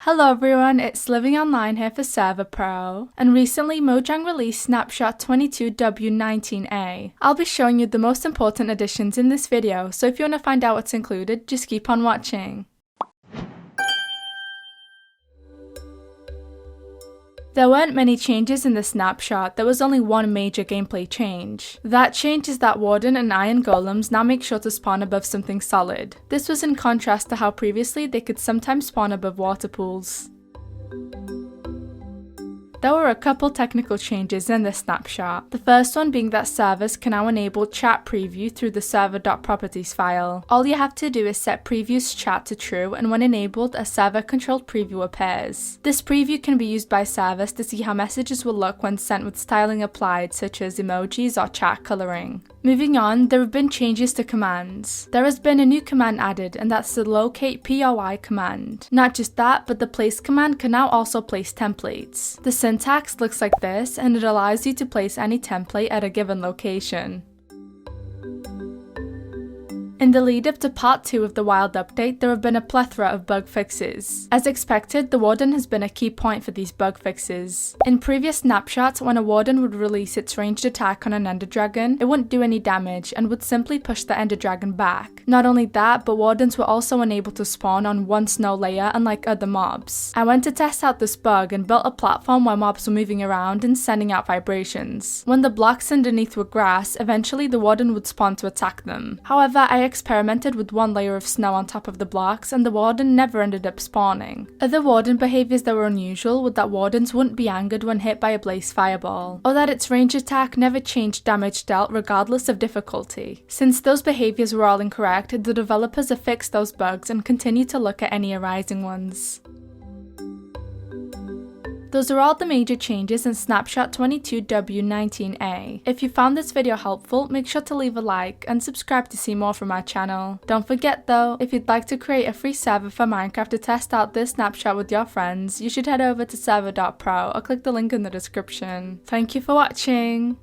Hello everyone, it's Living Online here for Server.pro, and recently Mojang released Snapshot 22W19A. I'll be showing you the most important additions in this video, so if you want to find out what's included, just keep on watching. There weren't many changes in the snapshot, there was only one major gameplay change. That change is that Warden and Iron Golems now make sure to spawn above something solid. This was in contrast to how previously they could sometimes spawn above water pools. There were a couple technical changes in this snapshot, the first one being that servers can now enable chat preview through the server.properties file. All you have to do is set preview's chat to true, and when enabled, a server-controlled preview appears. This preview can be used by servers to see how messages will look when sent with styling applied, such as emojis or chat coloring. Moving on, there have been changes to commands. There has been a new command added, and that's the locate POI command. Not just that, but the place command can now also place templates. The syntax looks like this, and it allows you to place any template at a given location. In the lead up to part 2 of the Wild update, there have been a plethora of bug fixes. As expected, the Warden has been a key point for these bug fixes. In previous snapshots, when a Warden would release its ranged attack on an Ender Dragon, it wouldn't do any damage and would simply push the Ender Dragon back. Not only that, but Wardens were also unable to spawn on one snow layer unlike other mobs. I went to test out this bug and built a platform where mobs were moving around and sending out vibrations. When the blocks underneath were grass, eventually the Warden would spawn to attack them. However, I experimented with one layer of snow on top of the blocks and the Warden never ended up spawning. Other Warden behaviors that were unusual were that Wardens wouldn't be angered when hit by a blaze fireball, or that its range attack never changed damage dealt regardless of difficulty. Since those behaviors were all incorrect, the developers have fixed those bugs and continue to look at any arising ones. Those are all the major changes in Snapshot 22W19A. If you found this video helpful, make sure to leave a like and subscribe to see more from our channel. Don't forget though, if you'd like to create a free server for Minecraft to test out this snapshot with your friends, you should head over to Server.pro or click the link in the description. Thank you for watching!